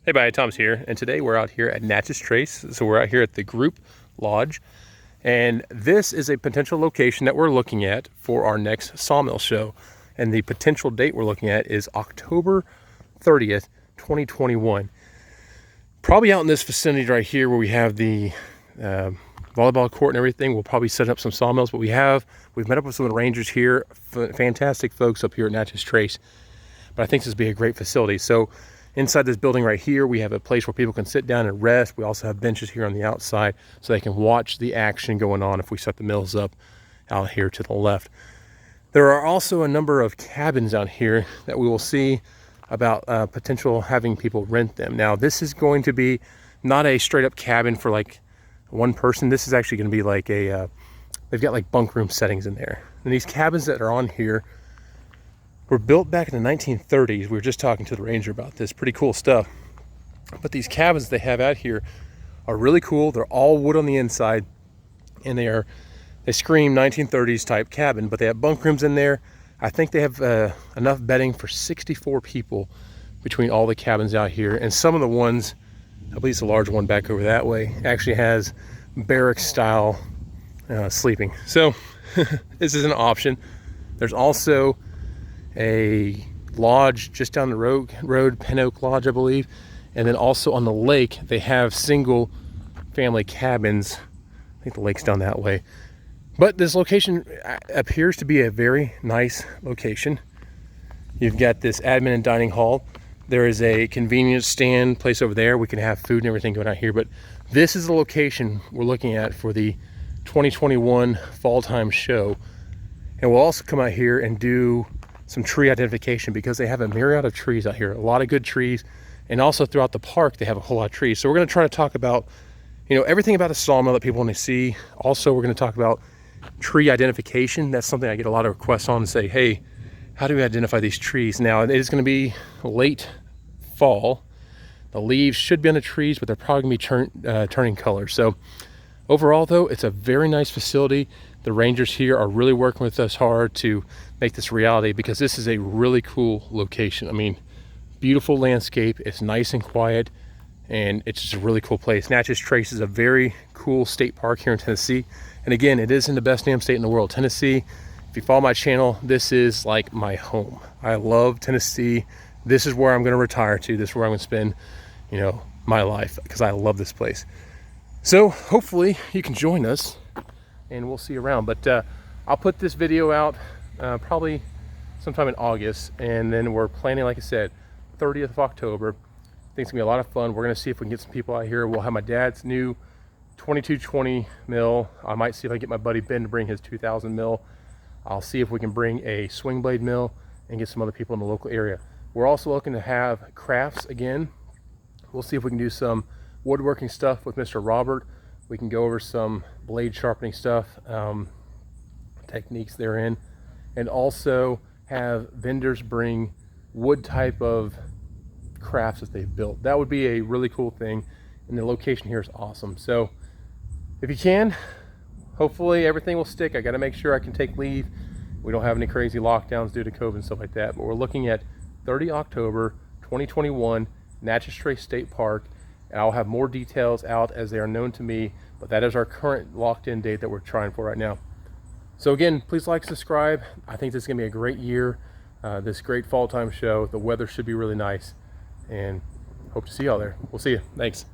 Hey, buddy, Tom's here, and today we're out here at Natchez Trace. So we're out here at the group lodge, and this is a potential location that we're looking at for our next Sawmill show. And the potential date we're looking at is October 30th, 2021. Probably out in this vicinity right here where we have the volleyball court and everything. We'll probably set up some sawmills, but we've met up with some of the rangers here, fantastic folks up here at Natchez Trace. But I think this would be a great facility. So inside this building right here, we have a place where people can sit down and rest. We also have benches here on the outside so they can watch the action going on if we set the mills up out here to the left. There are also a number of cabins out here that we will see about potential having people rent them. Now, this is going to be not a straight up cabin for like one person. This is actually going to be like a, they've got like bunk room settings in there. And these cabins that are on here were built back in the 1930s. We were just talking to the ranger about this. Pretty cool stuff. But these cabins they have out here are really cool. They're all wood on the inside, and they scream 1930s type cabin, but they have bunk rooms in there. I think they have enough bedding for 64 people between all the cabins out here. And some of the ones, at least the large one back over that way, actually has barracks style sleeping. So this is an option. There's also a lodge just down the road, Pin Oak Lodge, I believe. And then also on the lake, they have single family cabins. I think the lake's down that way. But this location appears to be a very nice location. You've got this admin and dining hall. There is a convenience stand place over there. We can have food and everything going out here. But this is the location we're looking at for the 2021 fall time show. And we'll also come out here and do some tree identification because they have a myriad of trees out here, a lot of good trees. And also throughout the park, they have a whole lot of trees. So we're going to try to talk about, everything about a sawmill that people want to see. Also, we're going to talk about tree identification. That's something I get a lot of requests on, to say, hey, how do we identify these trees? Now, it is going to be late fall. The leaves should be on the trees, but they're probably going to be turning color. So overall, though, it's a very nice facility. The rangers here are really working with us hard to make this reality because this is a really cool location. I mean, beautiful landscape. It's nice and quiet, and it's just a really cool place. Natchez Trace is a very cool state park here in Tennessee. And again, it is in the best damn state in the world, Tennessee. If you follow my channel, this is like my home. I love Tennessee. This is where I'm going to retire to. This is where I'm going to spend, my life, because I love this place. So hopefully you can join us and we'll see you around. But I'll put this video out probably sometime in August, and then we're planning, like I said, 30th of October. I think it's gonna be a lot of fun. We're gonna see if we can get some people out here. We'll have my dad's new 2220 mill. I might see if I get my buddy Ben to bring his 2000 mill. I'll see if we can bring a swing blade mill and get some other people in the local area. We're also looking to have crafts again. We'll see if we can do some woodworking stuff with Mr. Robert. We can go over some blade sharpening stuff, techniques therein, and also have vendors bring wood type of crafts that they've built. That would be a really cool thing, and the location here is awesome. So if you can, hopefully everything will stick. I got to make sure I can take leave. We don't have any crazy lockdowns due to COVID and stuff like that, but we're looking at 30 October 2021, Natchez Trace State Park. And I'll have more details out as they are known to me, but that is our current locked-in date that we're trying for right now. So again, please like, subscribe. I think this is gonna be a great year, this great fall time show. The weather should be really nice, and hope to see y'all there. We'll see you. Thanks.